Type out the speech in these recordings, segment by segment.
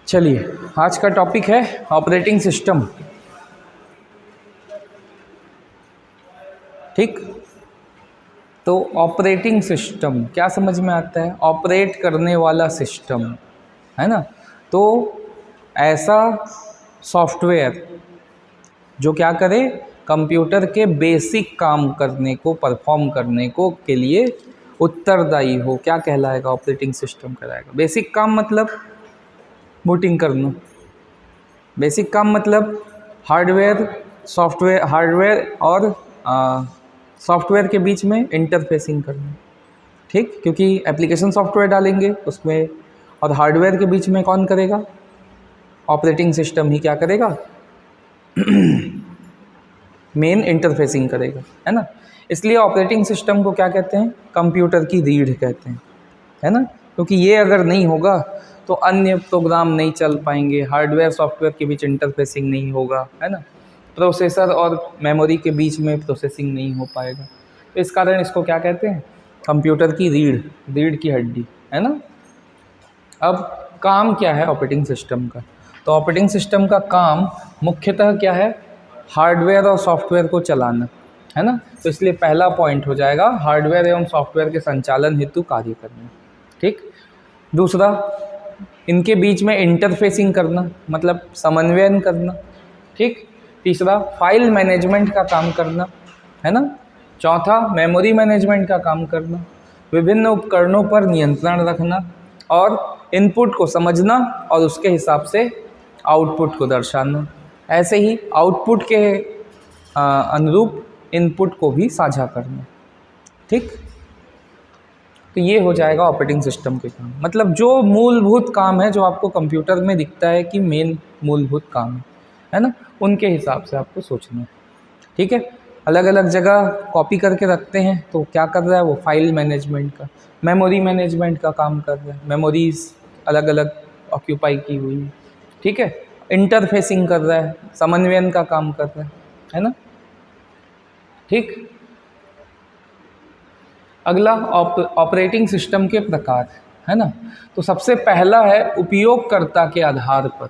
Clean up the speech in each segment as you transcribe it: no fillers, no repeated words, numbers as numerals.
चलिए, आज का टॉपिक है ऑपरेटिंग सिस्टम। ठीक, तो ऑपरेटिंग सिस्टम क्या समझ में आता है? ऑपरेट करने वाला सिस्टम, है ना। तो ऐसा सॉफ्टवेयर जो क्या करे, कंप्यूटर के बेसिक काम करने को, परफॉर्म करने को के लिए उत्तरदायी हो, क्या कहलाएगा? ऑपरेटिंग सिस्टम कहलाएगा। बेसिक काम मतलब बूटिंग करना। बेसिक काम मतलब हार्डवेयर सॉफ्टवेयर, हार्डवेयर और सॉफ्टवेयर के बीच में इंटरफेसिंग करना। ठीक, क्योंकि एप्लीकेशन सॉफ्टवेयर डालेंगे उसमें, और हार्डवेयर के बीच में कौन करेगा? ऑपरेटिंग सिस्टम ही क्या करेगा? मेन इंटरफेसिंग करेगा, है ना। इसलिए ऑपरेटिंग सिस्टम को क्या कहते हैं? कंप्यूटर की रीढ़ कहते हैं, है ना। क्योंकि ये अगर नहीं होगा तो अन्य प्रोग्राम नहीं चल पाएंगे, हार्डवेयर सॉफ्टवेयर के बीच इंटरफेसिंग नहीं होगा, है ना। प्रोसेसर और मेमोरी के बीच में प्रोसेसिंग नहीं हो पाएगा। तो इस कारण इसको क्या कहते हैं? कंप्यूटर की रीढ़, रीढ़ की हड्डी, है ना। अब काम क्या है ऑपरेटिंग सिस्टम का? तो ऑपरेटिंग सिस्टम का काम मुख्यतः क्या है? हार्डवेयर और सॉफ्टवेयर को चलाना, है ना। तो इसलिए पहला पॉइंट हो जाएगा हार्डवेयर एवं सॉफ्टवेयर के संचालन हेतु कार्य करना। ठीक, दूसरा इनके बीच में इंटरफेसिंग करना, मतलब समन्वयन करना। ठीक, तीसरा फाइल मैनेजमेंट का काम करना, है ना। चौथा मेमोरी मैनेजमेंट का काम करना, विभिन्न उपकरणों पर नियंत्रण रखना और इनपुट को समझना और उसके हिसाब से आउटपुट को दर्शाना। ऐसे ही आउटपुट के अनुरूप इनपुट को भी साझा करना। ठीक, तो ये हो जाएगा ऑपरेटिंग सिस्टम के काम। मतलब जो मूलभूत काम है, जो आपको कंप्यूटर में दिखता है कि मेन मूलभूत काम है ना, उनके हिसाब से आपको सोचना है। ठीक है, अलग अलग जगह कॉपी करके रखते हैं तो क्या कर रहा है वो? फाइल मैनेजमेंट का, मेमोरी मैनेजमेंट का काम कर रहा है, मेमोरीज अलग अलग ऑक्यूपाई की हुई है। ठीक है, इंटरफेसिंग कर रहा है, समन्वयन का काम कर रहा है ना। ठीक, अगला ऑपरेटिंग सिस्टम के प्रकार, है ना। तो सबसे पहला है उपयोगकर्ता के आधार पर,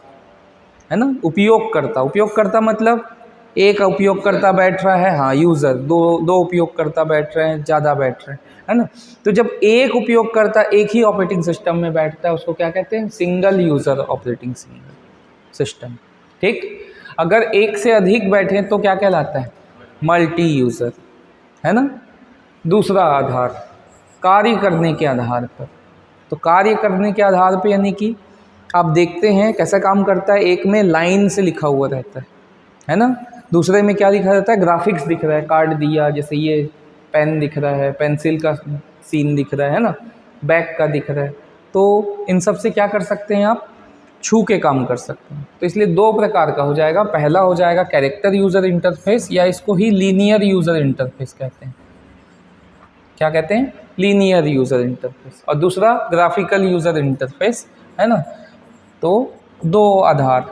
है ना। उपयोगकर्ता, उपयोगकर्ता मतलब एक उपयोगकर्ता बैठ रहा है, हाँ यूज़र, दो उपयोगकर्ता बैठ रहे हैं, ज़्यादा बैठ रहे हैं, है ना। तो जब एक उपयोगकर्ता एक ही ऑपरेटिंग सिस्टम में बैठता है उसको क्या कहते हैं? Single user operating system. ठीक, अगर एक से अधिक बैठे तो क्या कहलाता है? मल्टी यूज़र, है ना। दूसरा आधार कार्य करने के आधार पर। तो कार्य करने के आधार पर यानी कि आप देखते हैं कैसा काम करता है। एक में लाइन से लिखा हुआ रहता है ना। दूसरे में क्या लिखा रहता है? ग्राफिक्स दिख रहा है, कार्ड दिया, जैसे ये पेन दिख रहा है, पेंसिल का सीन दिख रहा है ना, बैग का दिख रहा है। तो इन सब से क्या कर सकते हैं आप? छू के काम कर सकते हैं। तो इसलिए दो प्रकार का हो जाएगा। पहला हो जाएगा कैरेक्टर यूज़र इंटरफेस, या इसको ही लीनियर यूज़र इंटरफेस कहते हैं। क्या कहते हैं? Linear user interface. और दूसरा ग्राफिकल यूज़र इंटरफेस, है ना। तो दो आधार।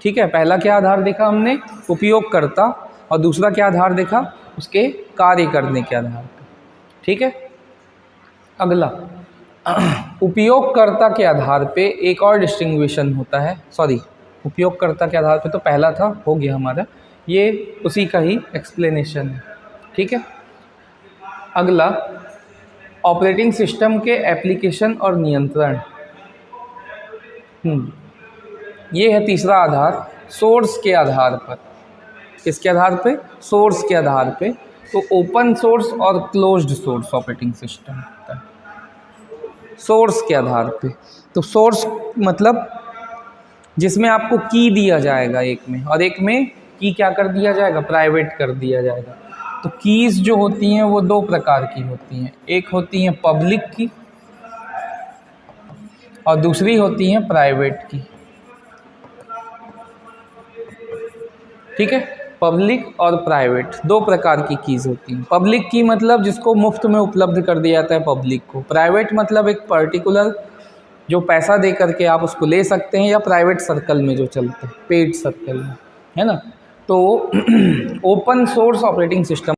ठीक है, पहला क्या आधार देखा हमने? उपयोगकर्ता। और दूसरा क्या आधार देखा? उसके कार्य करने के आधार पर। ठीक है, अगला उपयोगकर्ता के आधार पे एक और डिस्टिंग्विशन होता है। सॉरी, उपयोगकर्ता के आधार पे तो पहला था, हो गया हमारा, ये उसी का ही एक्सप्लेनेशन है। ठीक है, अगला ऑपरेटिंग सिस्टम के एप्लीकेशन और नियंत्रण। ये है तीसरा आधार, सोर्स के आधार पर। किसके आधार पे? सोर्स के आधार पे। तो ओपन सोर्स और क्लोज्ड सोर्स ऑपरेटिंग सिस्टम होता है सोर्स के आधार पे। तो सोर्स मतलब जिसमें आपको की दिया जाएगा एक में, और एक में की क्या कर दिया जाएगा? प्राइवेट कर दिया जाएगा। तो कीज़ जो होती हैं वो दो प्रकार की होती हैं। एक होती हैं पब्लिक की और दूसरी होती हैं प्राइवेट की। ठीक है, पब्लिक और प्राइवेट दो प्रकार की कीज़ होती हैं। पब्लिक की मतलब जिसको मुफ्त में उपलब्ध कर दिया जाता है पब्लिक को। प्राइवेट मतलब एक पर्टिकुलर जो पैसा दे करके आप उसको ले सकते हैं, या प्राइवेट सर्कल में जो चलते हैं, पेड सर्कल में, है ना। तो ओपन सोर्स ऑपरेटिंग सिस्टम